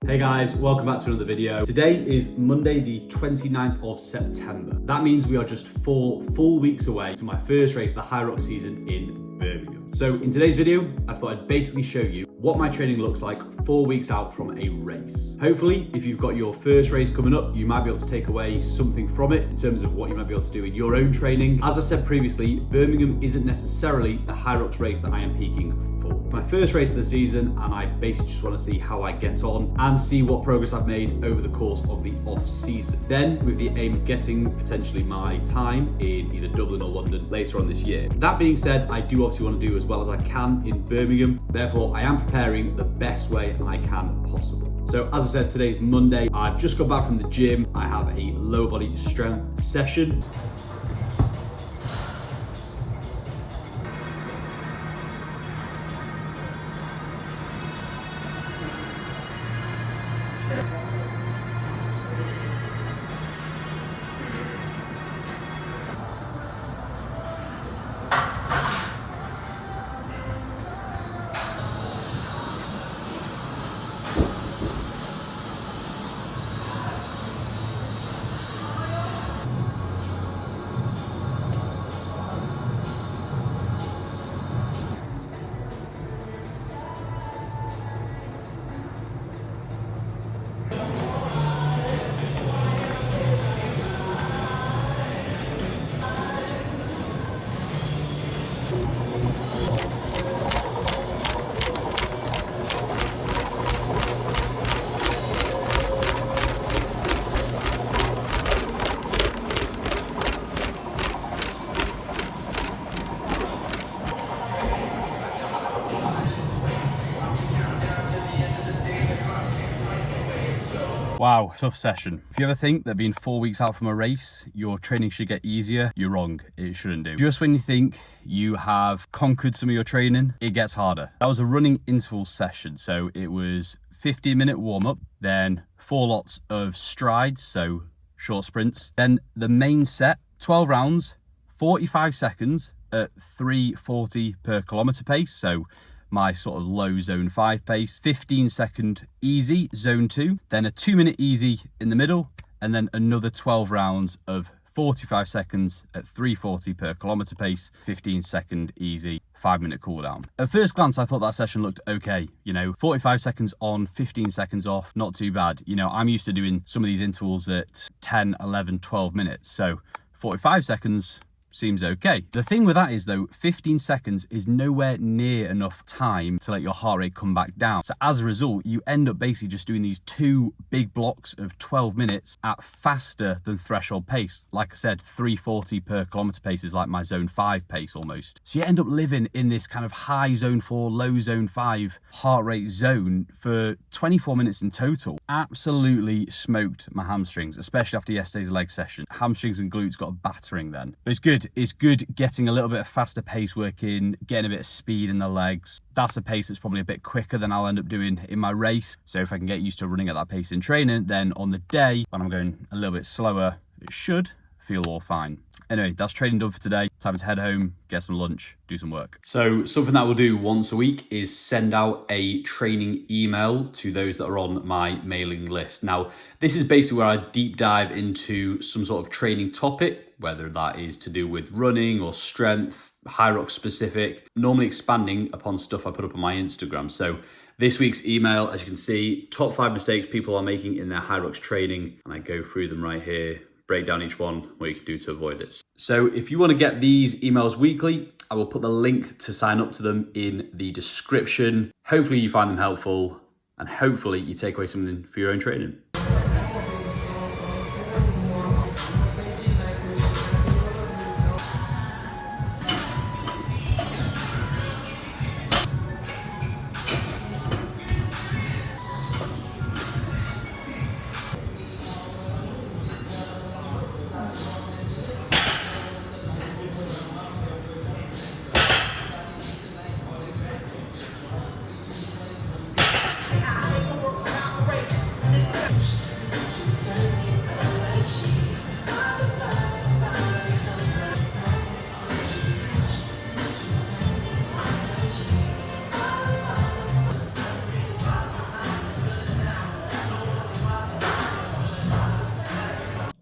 Hey guys, welcome back to another video. Today is Monday the 29th of September. That means we are just 4 full weeks away to my first race of the HYROX season in Birmingham. So in today's video, I thought I'd basically show you what my training looks like 4 weeks out from a race. Hopefully, if you've got your first race coming up, you might be able to take away something from it in terms of what you might be able to do in your own training. As I've said previously, Birmingham isn't necessarily the HYROX race that I am peaking for. My first race of the season, and I basically just want to see how I get on and see what progress I've made over the course of the off season. Then, with the aim of getting potentially my time in either Dublin or London later on this year. That being said, I do obviously want to do as well as I can in Birmingham. Therefore, I am preparing the best way I can possible. So as I said, today's Monday. I've just got back from the gym. I have a lower body strength session. Wow, tough session. If you ever think that being 4 weeks out from a race, your training should get easier, you're wrong. It shouldn't do. Just when you think you have conquered some of your training, it gets harder. That was a running interval session. So it was 15-minute warm-up, then 4 lots of strides, so short sprints. Then the main set, 12 rounds, 45 seconds at 3:40 per kilometer pace. So my sort of low zone 5 pace, 15-second easy zone 2, then a 2-minute easy in the middle, and then another 12 rounds of 45 seconds at 3:40 per kilometer pace, 15-second easy, 5-minute cool down. At first glance, I thought that session looked okay. 45 seconds on, 15 seconds off, not too bad. I'm used to doing some of these intervals at 10, 11, 12 minutes. So 45 seconds seems okay. The thing with that is though, 15 seconds is nowhere near enough time to let your heart rate come back down. So as a result, you end up basically just doing these 2 big blocks of 12 minutes at faster than threshold pace. Like I said, 3:40 per kilometer pace is like my zone 5 pace almost. So you end up living in this kind of high zone 4, low zone 5 heart rate zone for 24 minutes in total. Absolutely smoked my hamstrings, especially after yesterday's leg session. Hamstrings and glutes got a battering then. But it's good. It's good getting a little bit of faster pace work in, getting a bit of speed in the legs. That's a pace that's probably a bit quicker than I'll end up doing in my race. So if I can get used to running at that pace in training, then on the day when I'm going a little bit slower, it should feel all fine. Anyway, that's training done for today. Time to head home, get some lunch, do some work. So something that we'll do once a week is send out a training email to those that are on my mailing list. Now, this is basically where I deep dive into some sort of training topic, whether that is to do with running or strength, HYROX specific, normally expanding upon stuff I put up on my Instagram. So this week's email, as you can see, top 5 mistakes people are making in their HYROX training. And I go through them right here, break down each one, what you can do to avoid it. So if you want to get these emails weekly, I will put the link to sign up to them in the description. Hopefully you find them helpful and hopefully you take away something for your own training.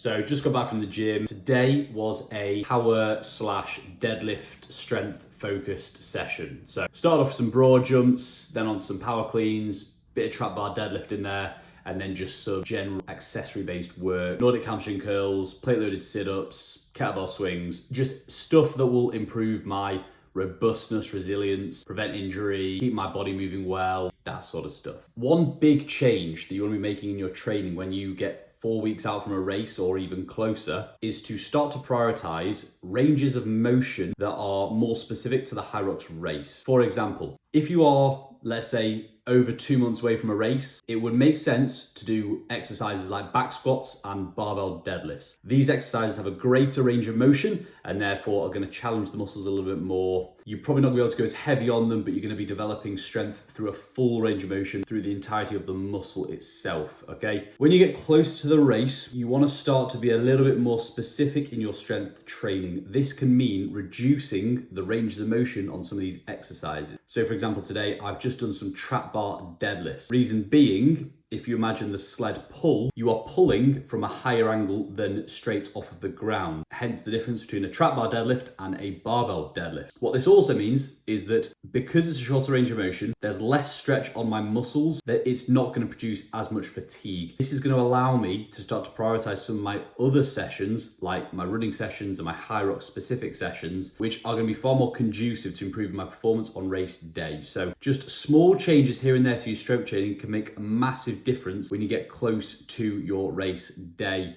So just got back from the gym. Today was a power slash deadlift strength focused session. So started off with some broad jumps, then on some power cleans, bit of trap bar deadlift in there, and then just some general accessory based work, Nordic hamstring curls, plate loaded sit-ups, kettlebell swings, just stuff that will improve my robustness, resilience, prevent injury, keep my body moving well, that sort of stuff. One big change that you want to be making in your training when you get 4 weeks out from a race or even closer is to start to prioritize ranges of motion that are more specific to the HYROX race. For example, if you are, let's say, over 2 months away from a race, it would make sense to do exercises like back squats and barbell deadlifts. These exercises have a greater range of motion and therefore are going to challenge the muscles a little bit more. You're probably not going to be able to go as heavy on them, but you're going to be developing strength through a full range of motion through the entirety of the muscle itself, okay? When you get close to the race, you want to start to be a little bit more specific in your strength training. This can mean reducing the ranges of motion on some of these exercises. So for example, today I've just done some trap bar deadlifts. Reason being, if you imagine the sled pull, you are pulling from a higher angle than straight off of the ground. Hence the difference between a trap bar deadlift and a barbell deadlift. What this also means is that because it's a shorter range of motion, there's less stretch on my muscles, that it's not going to produce as much fatigue. This is going to allow me to start to prioritize some of my other sessions, like my running sessions and my HYROX specific sessions, which are going to be far more conducive to improving my performance on race day. So just small changes here and there to your strength training can make a massive difference when you get close to your race day.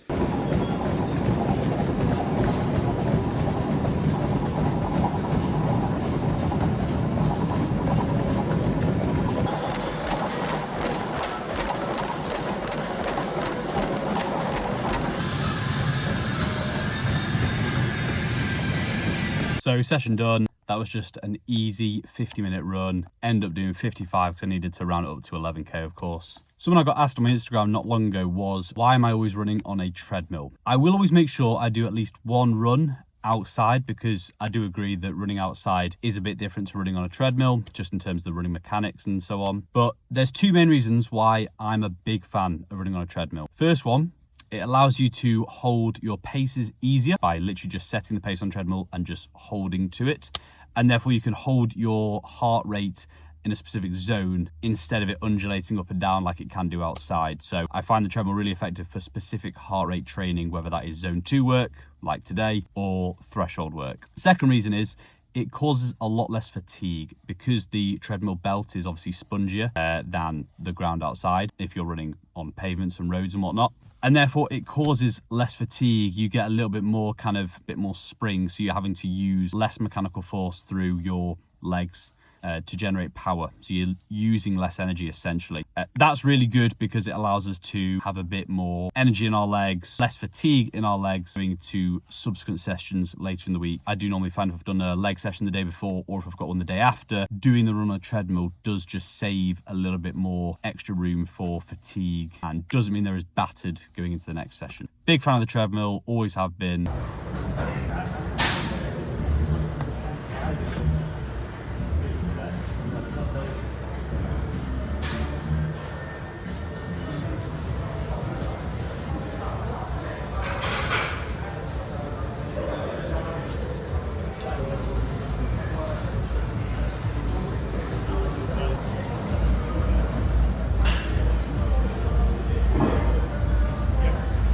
So session done. That was just an easy 50-minute run. Ended up doing 55 because I needed to round it up to 11k, of course. Someone I got asked on my Instagram not long ago was, why am I always running on a treadmill? I will always make sure I do at least one run outside, because I do agree that running outside is a bit different to running on a treadmill, just in terms of the running mechanics and so on. But there's two main reasons why I'm a big fan of running on a treadmill. First one, it allows you to hold your paces easier by literally just setting the pace on treadmill and just holding to it. And therefore you can hold your heart rate in a specific zone instead of it undulating up and down like it can do outside. So I find the treadmill really effective for specific heart rate training, whether that is zone 2 work like today or threshold work. Second reason is it causes a lot less fatigue because the treadmill belt is obviously spongier than the ground outside if you're running on pavements and roads and whatnot. And therefore it causes less fatigue. You get a little bit more bit more spring. So you're having to use less mechanical force through your legs to generate power. So you're using less energy essentially. That's really good because it allows us to have a bit more energy in our legs, less fatigue in our legs going to subsequent sessions later in the week. I do normally find if I've done a leg session the day before or if I've got one the day after, doing the run on a treadmill does just save a little bit more extra room for fatigue and doesn't mean they're as battered going into the next session. Big fan of the treadmill, always have been.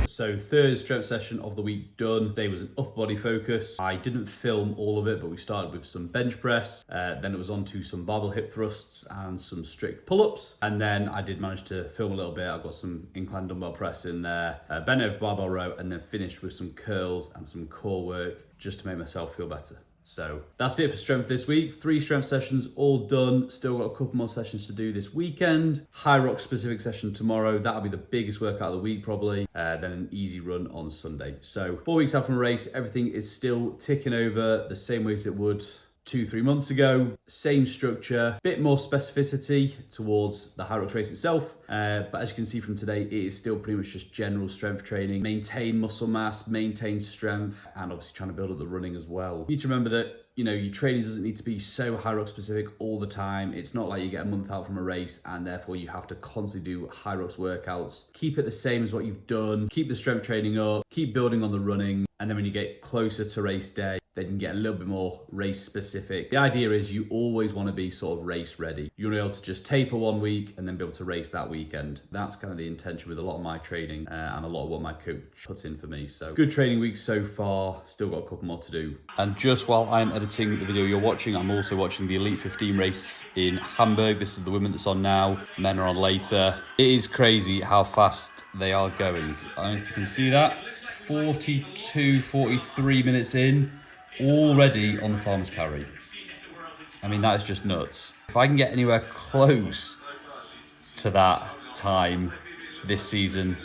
So third strength session of the week done. Today was an upper body focus. I didn't film all of it, but we started with some bench press. Then it was on to some barbell hip thrusts and some strict pull-ups. And then I did manage to film a little bit. I've got some incline dumbbell press in there, bent over barbell row, and then finished with some curls and some core work just to make myself feel better. So that's it for strength this week. 3 strength sessions all done. Still got a couple more sessions to do this weekend. HYROX specific session tomorrow. That'll be the biggest workout of the week probably. Then an easy run on Sunday. So 4 weeks out from a race, everything is still ticking over the same way as it would 2-3 months ago. Same structure, bit more specificity towards the HYROX race itself. But as you can see from today, it is still pretty much just general strength training, maintain muscle mass, maintain strength, and obviously trying to build up the running as well. You need to remember that you know, your training doesn't need to be so HYROX specific all the time. It's not like you get a month out from a race and therefore you have to constantly do HYROX workouts. Keep it the same as what you've done. Keep the strength training up, keep building on the running. And then when you get closer to race day, then you can get a little bit more race specific. The idea is you always want to be sort of race ready. You want to be able to just taper one week and then be able to race that weekend. That's kind of the intention with a lot of my training and a lot of what my coach puts in for me. So good training week so far, still got a couple more to do. And just while I'm editing the video you're watching, I'm also watching the Elite 15 race in Hamburg. This is the women that's on now, men are on later. It is crazy how fast they are going. I don't know if you can see that. 42, 43 minutes in, already on the farmer's carry. I mean, that is just nuts. If I can get anywhere close to that time this season,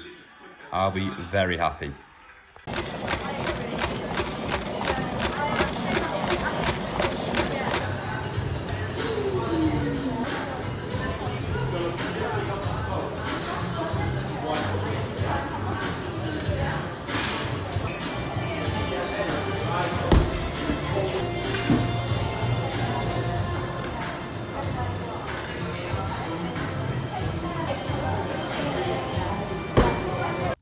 I'll be very happy.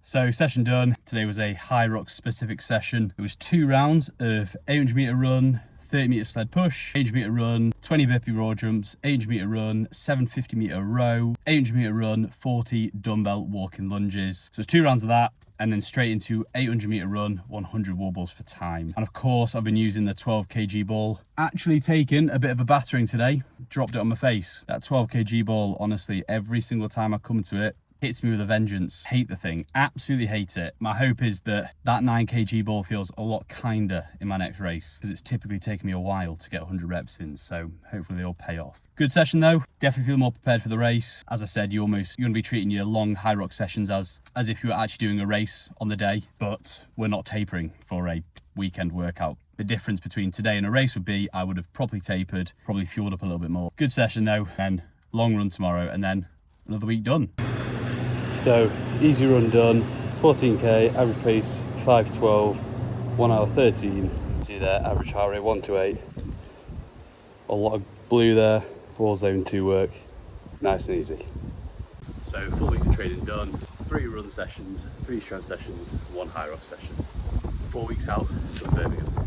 So session done. Today was a HYROX specific session. It was 2 rounds of 800 meter run, 30 meter sled push, 800 meter run, 20 burpee raw jumps, 800 meter run, 750 meter row, 800 meter run, 40 dumbbell walking lunges. So it's 2 rounds of that, and then straight into 800 meter run, 100 wall balls for time. And of course, I've been using the 12 kg ball. Actually taken a bit of a battering today, dropped it on my face. That 12 kg ball, honestly, every single time I come to it, hits me with a vengeance. Hate the thing, absolutely hate it. My hope is that that 9 kg ball feels a lot kinder in my next race, because it's typically taken me a while to get 100 reps in, so hopefully they all pay off. Good session though, definitely feel more prepared for the race. As I said, you're going to be treating your long HYROX sessions as if you were actually doing a race on the day, but we're not tapering for a weekend workout. The difference between today and a race would be I would have probably tapered, probably fueled up a little bit more. Good session though, and long run tomorrow, and then another week done. So, easy run done, 14k, average pace 5:12, 1 hour 13. See there, average heart rate 128. A lot of blue there, all zone 2 work, nice and easy. So, full week of training done, 3 run sessions, 3 strength sessions, 1 HYROX session. 4 weeks out from Birmingham.